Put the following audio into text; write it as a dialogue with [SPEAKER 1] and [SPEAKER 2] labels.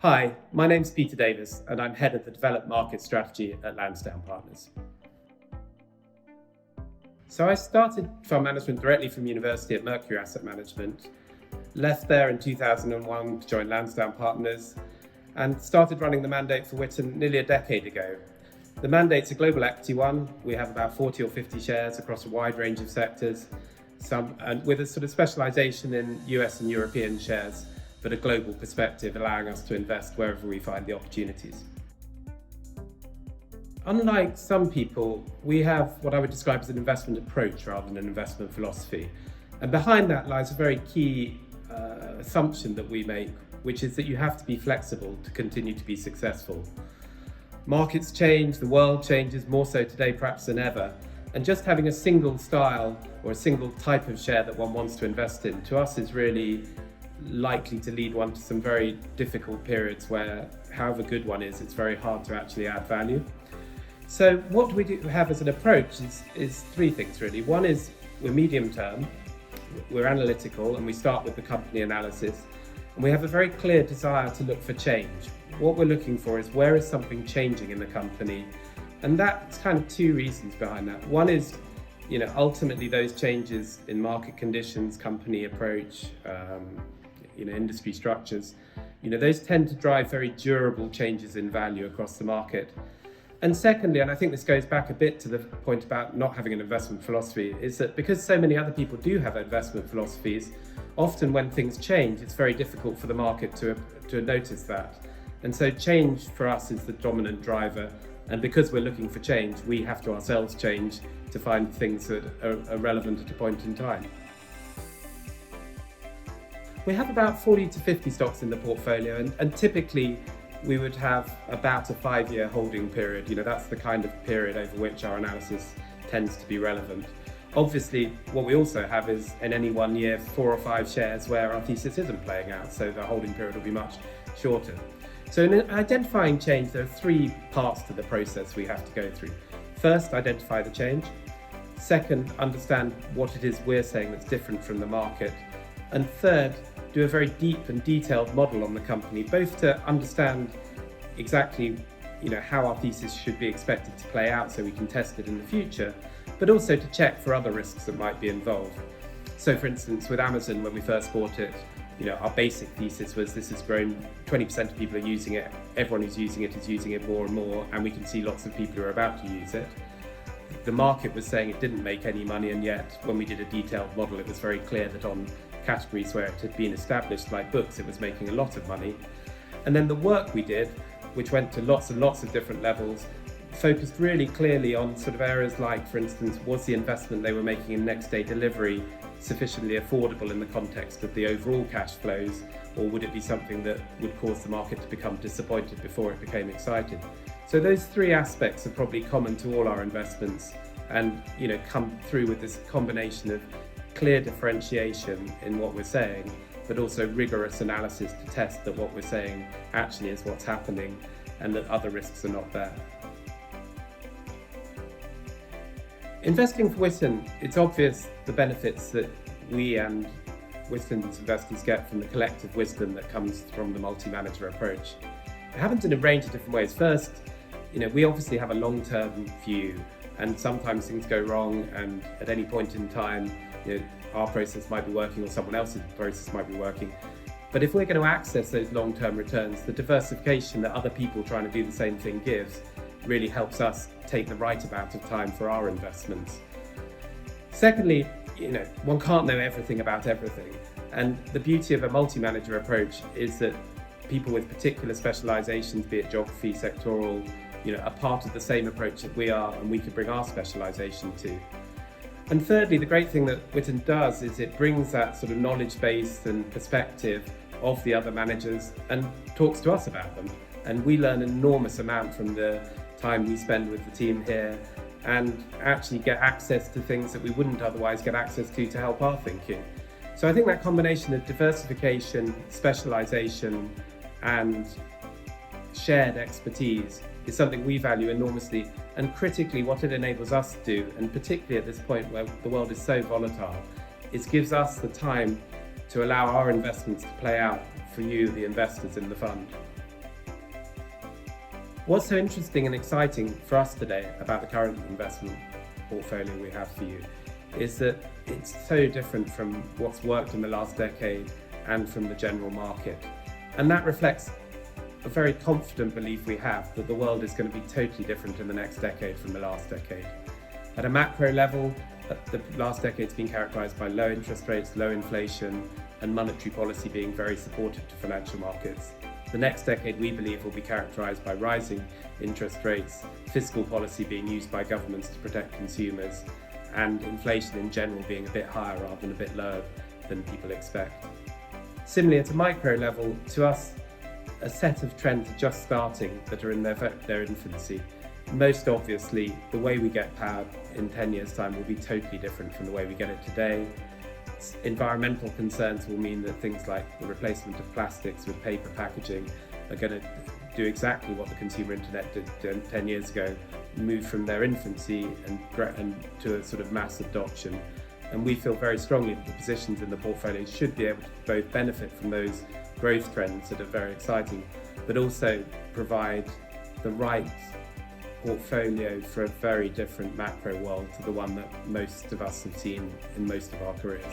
[SPEAKER 1] Hi, my name's Peter Davies, and I'm head of the Developed Market Strategy at Lansdowne Partners. So I started fund management directly from university at Mercury Asset Management, left there in 2001 to join Lansdowne Partners, and started running the mandate for Witan nearly a decade ago. The mandate's a global equity one. We have about 40 or 50 shares across a wide range of sectors, and with a sort of specialisation in US and European shares, but a global perspective allowing us to invest wherever we find the opportunities. Unlike some people, we have what I would describe as an investment approach rather than an investment philosophy. And behind that lies a very key assumption that we make, which is that you have to be flexible to continue to be successful. Markets change, the world changes, more so today perhaps than ever. And just having a single style or a single type of share that one wants to invest in, to us is really likely to lead one to some very difficult periods where, however good one is, it's very hard to actually add value. So what we have as an approach is three things really. One is we're medium term, we're analytical, and we start with the company analysis. And we have a very clear desire to look for change. What we're looking for is where is something changing in the company? And that's kind of two reasons behind that. One is, ultimately those changes in market conditions, company approach, industry structures, those tend to drive very durable changes in value across the market. And secondly, and I think this goes back a bit to the point about not having an investment philosophy, is that because so many other people do have investment philosophies, often when things change, it's very difficult for the market to notice that. And so change for us is the dominant driver. And because we're looking for change, we have to ourselves change to find things that are relevant at a point in time. We have about 40 to 50 stocks in the portfolio, and typically we would have about a 5-year holding period. That's the kind of period over which our analysis tends to be relevant. Obviously, what we also have is in any 1 year, 4 or 5 shares where our thesis isn't playing out, so the holding period will be much shorter. So in identifying change, there are 3 parts to the process we have to go through. First, identify the change. Second, understand what it is we're saying that's different from the market. And third, do a very deep and detailed model on the company, both to understand exactly how our thesis should be expected to play out so we can test it in the future, but also to check for other risks that might be involved. So for instance, with Amazon, when we first bought it, our basic thesis was this has grown, 20% of people are using it, everyone who's using it is using it more and more, and we can see lots of people who are about to use it. The market was saying it didn't make any money, and yet when we did a detailed model, it was very clear that on categories where it had been established, like books, it was making a lot of money. And then the work we did, which went to lots and lots of different levels, focused really clearly on sort of areas like, for instance, was the investment they were making in next day delivery sufficiently affordable in the context of the overall cash flows, or would it be something that would cause the market to become disappointed before it became excited? So those 3 aspects are probably common to all our investments, and come through with this combination of clear differentiation in what we're saying, but also rigorous analysis to test that what we're saying actually is what's happening and that other risks are not there. Investing for Witan, it's obvious the benefits that we and Witan's investors get from the collective wisdom that comes from the multi-manager approach. It happens in a range of different ways. First, we obviously have a long-term view, and sometimes things go wrong, and at any point in time, our process might be working or someone else's process might be working. But if we're going to access those long-term returns, the diversification that other people trying to do the same thing gives really helps us take the right amount of time for our investments. Secondly, one can't know everything about everything. And the beauty of a multi-manager approach is that people with particular specializations, be it geography, sectoral, are part of the same approach that we are, and we can bring our specialization to. And thirdly, the great thing that Witan does is it brings that sort of knowledge base and perspective of the other managers and talks to us about them. And we learn an enormous amount from the time we spend with the team here, and actually get access to things that we wouldn't otherwise get access to help our thinking. So I think that combination of diversification, specialization, and shared expertise is something we value enormously, and critically what it enables us to do, and particularly at this point where the world is so volatile, is gives us the time to allow our investments to play out for you, the investors in the fund. What's so interesting and exciting for us today about the current investment portfolio we have for you is that it's so different from what's worked in the last decade and from the general market. And that reflects a very confident belief we have that the world is going to be totally different in the next decade from the last decade. At a macro level, the last decade's been characterized by low interest rates, low inflation, and monetary policy being very supportive to financial markets. The next decade, we believe, will be characterized by rising interest rates, fiscal policy being used by governments to protect consumers, and inflation in general being a bit higher rather than a bit lower than people expect. Similarly, at a micro level, to us, a set of trends are just starting that are in their infancy. Most obviously, the way we get power in 10 years' time will be totally different from the way we get it today. Environmental concerns will mean that things like the replacement of plastics with paper packaging are going to do exactly what the consumer internet did 10 years ago, move from their infancy and to a sort of mass adoption. And we feel very strongly that the positions in the portfolio should be able to both benefit from those growth trends that are very exciting, but also provide the right portfolio for a very different macro world to the one that most of us have seen in most of our careers.